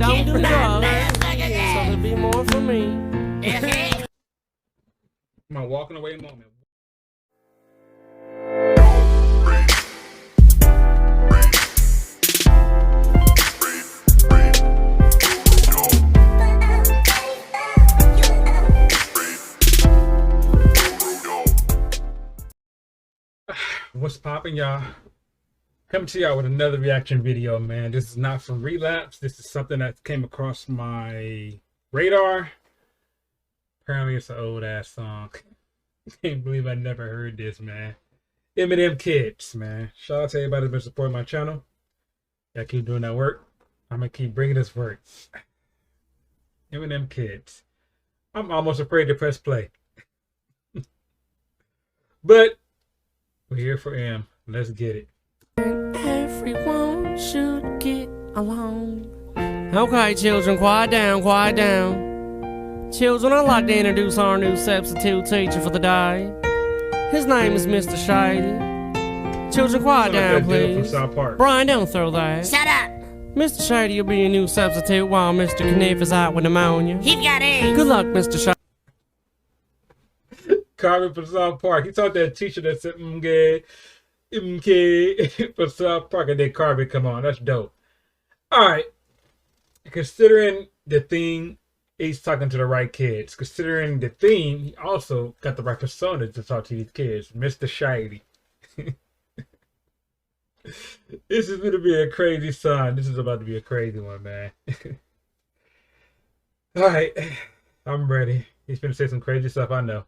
dope and drugs, so there'll be more for me. My walking away moment. What's poppin', y'all? Coming to y'all with another reaction video, man. This is not from Relapse. This is something that came across my radar. Apparently it's an old ass song. Can't believe I never heard this, man. EMINEM Kids, man. Shout out to everybody that's been supporting my channel. Y'all keep doing that work. I'm gonna keep bringing this work. EMINEM Kids. I'm almost afraid to press play. But we're here for M. Let's get it. Everyone should get along. Okay, children, quiet down, quiet down. Children, I'd like to introduce our new substitute teacher for the day. His name is Mr. Shady. Children, quiet down, please. Brian, don't throw that. Shut up. Mr. Shady will be your new substitute while Mr. Kniff is out with pneumonia. He's got AIDS. Good luck, Mr. Shady. Carvin from South Park. He taught that teacher that said MKAY from South Park, and then Carvin come on. That's dope. Alright. Considering the theme, he's talking to the right kids. Considering the theme, he also got the right persona to talk to these kids. Mr. Shady. This is going to be a crazy song. This is about to be a crazy one, man. Alright. I'm ready. He's going to say some crazy stuff, I know.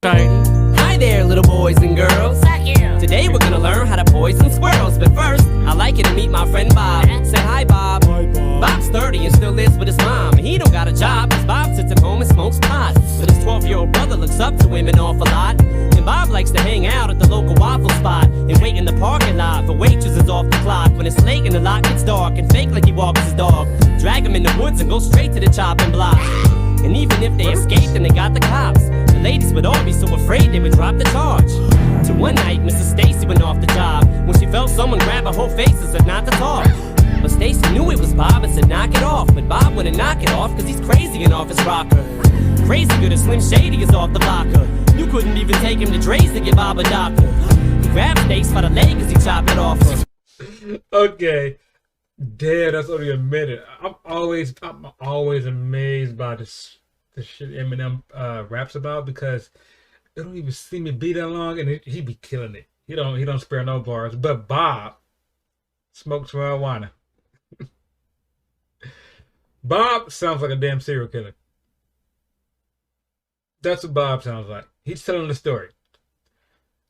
Hi there, little boys and girls. Fuck you. Today we're gonna learn how to poison squirrels. But first, I'd like you to meet my friend Bob. Say hi, Bob. Hi, Bob. Bob's 30 and still lives with his mom. And he don't got a job, cause Bob sits at home and smokes pot. But his 12-year-old brother looks up to him an awful lot. And Bob likes to hang out at the local waffle spot and wait in the parking lot for waitresses off the clock. When it's late and the lot gets dark, and fake like he walks his dog. Drag him in the woods and go straight to the chopping block. And even if they escaped and they got the cops, the ladies would all be so afraid they would drop the charge. So one night, Mrs. Stacy went off the job when she felt someone grab her whole face and said not to talk. But Stacy knew it was Bob and said knock it off. But Bob wouldn't knock it off cause he's crazy and off his rocker. Crazy good as Slim Shady is off the blocker. You couldn't even take him to Dre's to give Bob a doctor. He grabbed Stace by the leg as he chopped it off her. Okay. Damn, that's only a minute. I'm always amazed by this shit Eminem raps about, because it don't even seem to be that long, and he be killing it. He don't spare no bars. But Bob smokes marijuana. Bob sounds like a damn serial killer. That's what Bob sounds like. He's telling the story.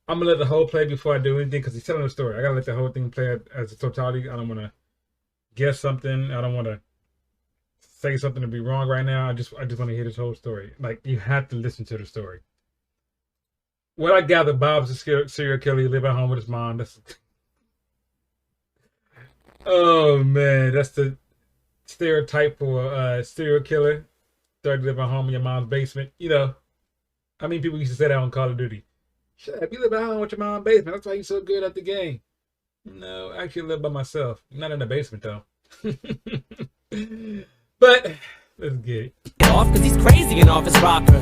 I'm gonna let the whole play before I do anything, because he's telling the story. I gotta let the whole thing play as a totality. I don't want to guess something. I don't want to say something to be wrong right now. I just want to hear this whole story. Like, you have to listen to the story. What I gather, Bob's a serial killer. He live at home with his mom. That's oh man, that's the stereotype for a serial killer. Start to live at home in your mom's basement. You know, I mean, people used to say that on Call of Duty. Shut up, you live at home with your mom's basement. That's why you're so good at the game. No, I actually live by myself. Not in the basement though. But let's get it. Off cause he's crazy and off his rocker.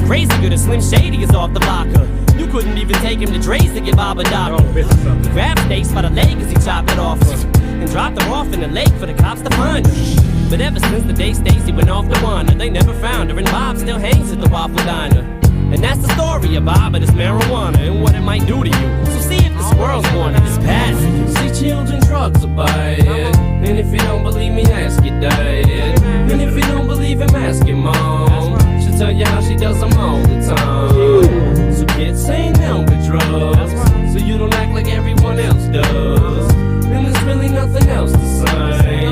Crazy good as Slim Shady is off the blocker. You couldn't even take him to Dre's to give Bob a doctor. He grabbed Stace by the leg as he chopped it off her and dropped her off in the lake for the cops to find her. But ever since the day Stacy went off the wander, they never found her, and Bob still hangs at the Waffle Diner. And that's the story of Bob and his marijuana and what it might do to you. So see if the squirrels wanted this pass. See, children, drugs are bad. And if you don't believe me, ask your dad. And if you don't believe him, ask your mom. She'll tell you how she does them all the time. So kids ain't down with drugs, so you don't act like everyone else does. And there's really nothing else to say.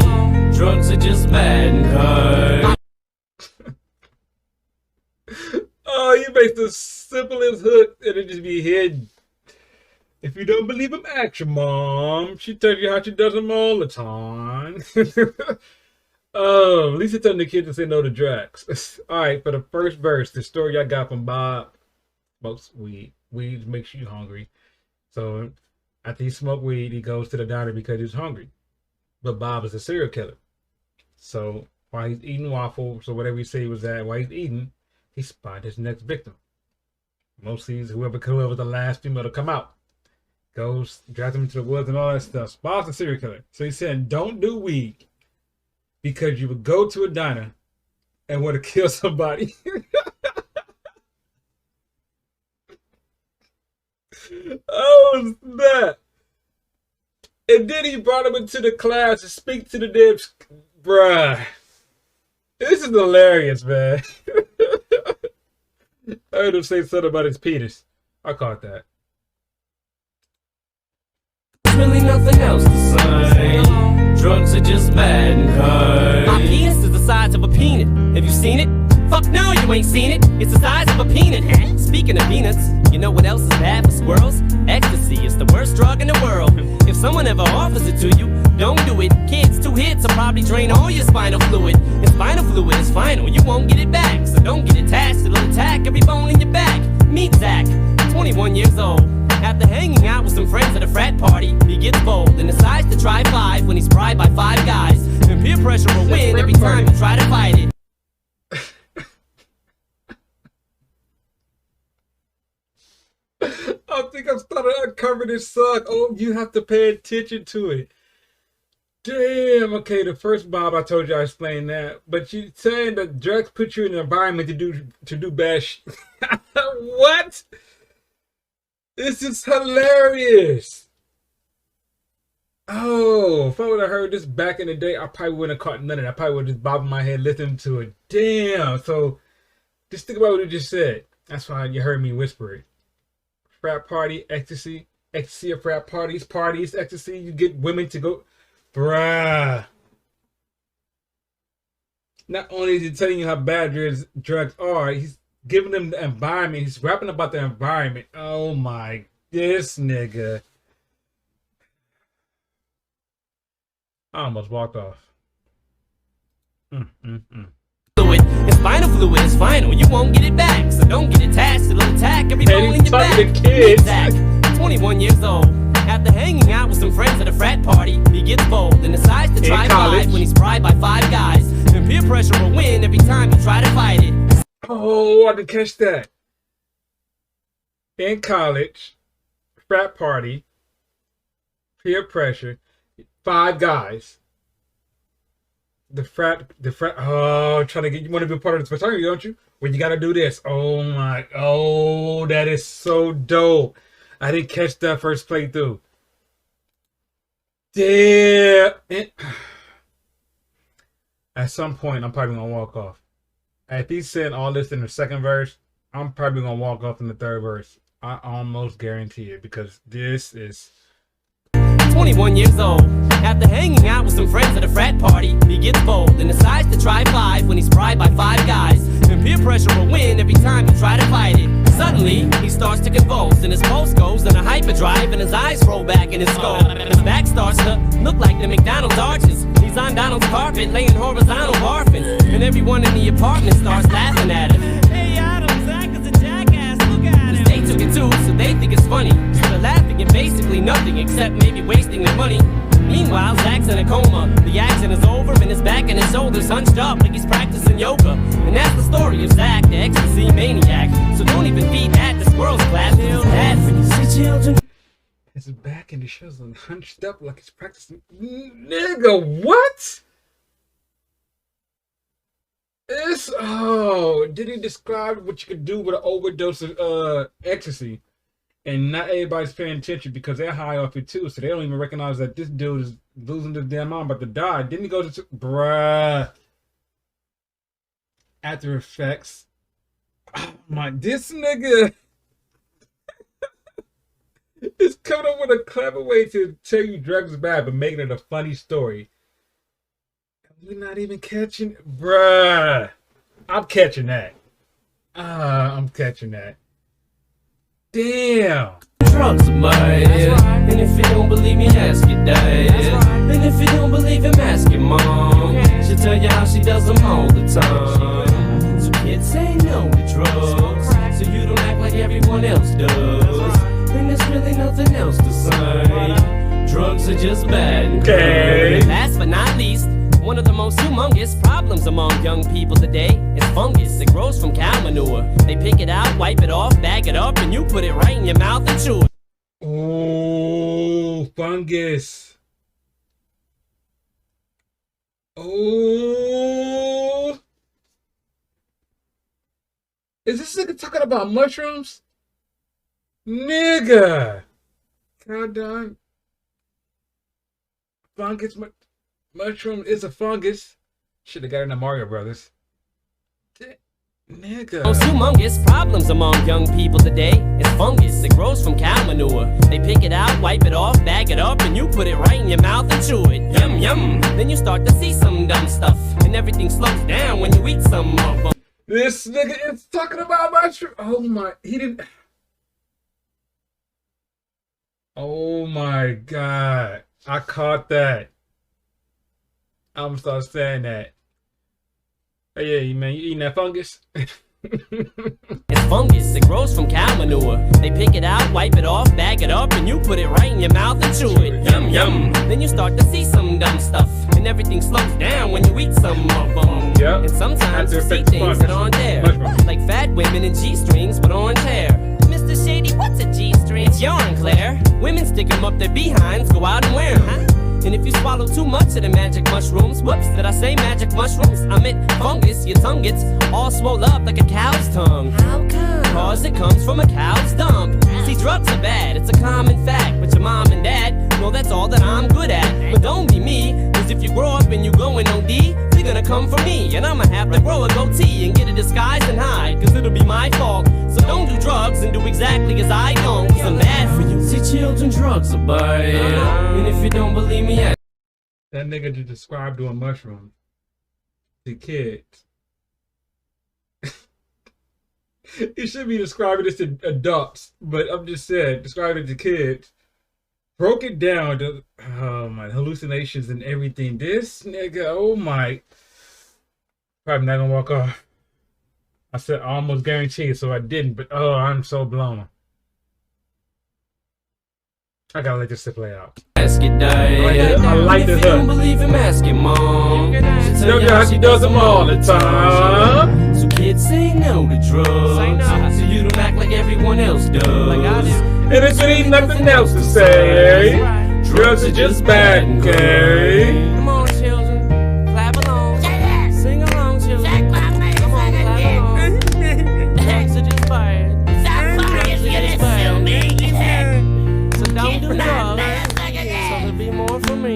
Drugs are just bad and good. Oh, you make the simplest hook and it just be hidden. If you don't believe him, ask your mom. She tells you how she does them all the time. At least it's telling the kids to say no to drugs. All right, for the first verse, the story I got from Bob smokes weed. Weed makes you hungry. So after he smoked weed, he goes to the diner because he's hungry. But Bob is a serial killer. So while he's eating waffles or whatever he said he was at, while he's eating, he spotted his next victim. Mostly whoever was the last female to come out. Goes, drives him into the woods and all that stuff. Spots the serial killer. So he's saying, don't do weed because you would go to a diner and want to kill somebody. Oh, snap. And then he brought him into the class to speak to the damn... Bruh. This is hilarious, man. I heard him say something about his penis. I caught that. Really nothing else to say. Drugs are just bad and kind. My penis is the size of a peanut. Have you seen it? Fuck no, you ain't seen it. It's the size of a peanut. Speaking of peanuts, you know what else is bad for squirrels? Ecstasy is the worst drug in the world. If someone ever offers it to you, don't do it. Kids, 2 hits will probably drain all your spinal fluid. And spinal fluid is final, you won't get it back. So don't get attached, it'll attack every bone in your back. Meet Zach, 21 years old. After hanging out with some friends at a frat party, he gets bold and decides to try 5 when he's bribed by 5 guys. And peer pressure will win every time you try to fight it. I think I'm starting to uncover this suck. Oh, you have to pay attention to it. Damn. Okay, the first Bob I told you I explained that, but you saying that drugs put you in an environment to do bad shit. What? This is hilarious. Oh, if I would have heard this back in the day, I probably wouldn't have caught none of that. I probably would have just bobbed my head listening to it. Damn. So just think about what you just said. That's why you heard me whisper it. Frat party, ecstasy at frat parties, ecstasy. You get women to go. Bruh. Not only is he telling you how bad drugs are, he's giving them the environment. He's rapping about the environment. Oh my, this nigga. I almost walked off. Fluid, and spinal fluid is final. You won't get it back, so don't get attached. It'll attack every bone in your back. Kids. Zach, 21 years old. After hanging out with some friends at a frat party, he gets bold and decides to try 5 when he's bribed by 5 guys. And peer pressure will win every time you try to fight it. Oh, I didn't catch that. In college, frat party, peer pressure, 5 guys. The frat, oh, trying to get, you want to be a part of this fraternity, don't you? Well, you got to do this. Oh my, oh, that is so dope. I didn't catch that first playthrough. Damn. At some point, I'm probably going to walk off. If he's saying all this in the second verse, I'm probably going to walk off in the third verse. I almost guarantee it, because this is... 21 years old. After hanging out with some friends at a frat party, he gets bold and decides to try 5 when he's bribed by 5 guys. And peer pressure will win every time you try to fight it. Suddenly, he starts to convulse, and his pulse goes in a hyperdrive, and his eyes roll back in his skull. His back starts to look like the McDonald's arches. He's on Donald's carpet, laying horizontal barfing, and everyone in the apartment starts laughing at him. Hey, Adam, Zach is a jackass, look at him. They took it too, so they think it's funny. So they're laughing at basically nothing except maybe wasting their money. Meanwhile, Zach's in a coma. The action is over, and his back and his shoulders hunched up like he's practicing yoga. And that's the story of Zach, the ecstasy maniac. So don't even feed that, the squirrel's class. It's bad for you children. His back and his shoulders hunched up like he's practicing. Nigga, what? It's, oh, did he describe what you could do with an overdose of ecstasy? And not everybody's paying attention because they're high off it too, so they don't even recognize that this dude is losing this damn mind, about to die. Didn't he go to bruh? After Effects. Oh my, this nigga is coming up with a clever way to tell you drugs is bad, but making it a funny story. We're not even catching, bruh. I'm catching that. I'm catching that. Damn. Drugs are bad. Right. And if you don't believe me, ask your dad. Right. And if you don't believe him, ask your mom. She'll tell you how she does them all the time. So kids say no to drugs, so you don't act like everyone else does. And there's really nothing else to say. Drugs are just bad. Okay. Last but not least, One of the most humongous problems among young people today is fungus. It grows from cow manure. They pick it out, wipe it off, bag it up, and you put it right in your mouth and chew it. Oh, fungus. Oh. Is this nigga talking about mushrooms? Nigga. Goddamn. Fungus. Mushroom is a fungus. Should have got in the Mario Brothers. Nigga. Most humongous problems among young people today is fungus. It grows from cow manure. They pick it out, wipe it off, bag it up, and you put it right in your mouth and chew it. Yum, yum. Then you start to see some dumb stuff, and everything slows down when you eat some more. This nigga is talking about mushroom. Oh my, he didn't. Oh my God. I caught that. I'm gonna start saying that. Hey, yeah, man, you eating that fungus? It's fungus. It grows from cow manure. They pick it out, wipe it off, bag it up, and you put it right in your mouth and chew it. Yum, yum. Then you start to see some dumb stuff, and everything slows down when you eat some more. Yep. And sometimes you see things that aren't there, like fat women in G-strings with orange hair. Mr. Shady, what's a G-string? It's yarn, Claire. Women stick them up their behinds, go out and wear them, huh? And if you swallow too much of the magic mushrooms, whoops, did I say magic mushrooms? I meant fungus, your tongue gets all swole up like a cow's tongue. How come? Cause it comes from a cow's dump. See, drugs are bad, it's a common fact, but your mom and dad know that's all that I'm good at. But don't be me, cause if you grow up and you go in OD, they're gonna come for me, and I'ma have to grow a goatee and get a disguise and hide, cause it'll be my fault. So don't do drugs and do exactly as I don't, cause I'm bad for you. See, children, drugs are bad, and if you don't believe me, that nigga just described doing mushrooms to kids. It should be describing this to adults, but I'm just saying, describing it to kids. Broke it down to, oh my, hallucinations and everything. This nigga, oh my. Probably not gonna walk off. I said almost guaranteed, so I didn't, but oh, I'm so blown. I gotta let this shit play out. Ask it, I like the hook. If you don't believe him, ask your mom. She does them all the time. So kids say no to drugs. So you don't act like everyone else does. And if it ain't nothing else to say, drugs are just bad, okay? Come on, children, clap along. Sing along, children. Come on, clap along. Drugs are just bad. So don't do drugs. So there'll be more for me.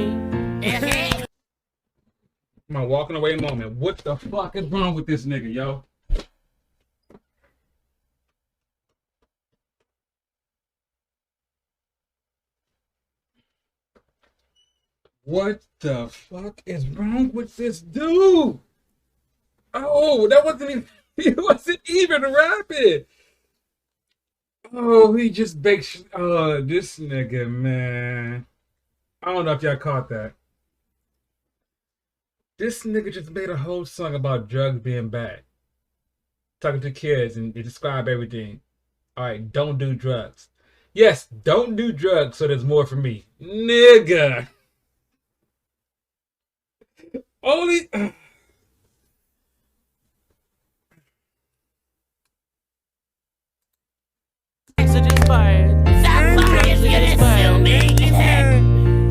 My walking away moment. What the fuck is wrong with this nigga, yo? What the fuck is wrong with this dude? Oh, that wasn't even, he wasn't even rapping. Oh, he just baked, this nigga, man. I don't know if y'all caught that. This nigga just made a whole song about drugs being bad. Talking to kids and they describe everything. All right, don't do drugs. Yes, don't do drugs so there's more for me. Nigga. Only... So just bad.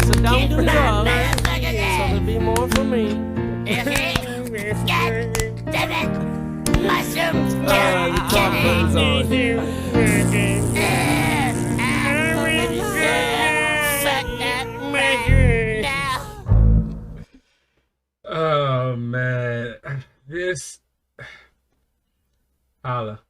So don't do drugs. So there'll be more for me. Mushrooms. Oh man, this holla.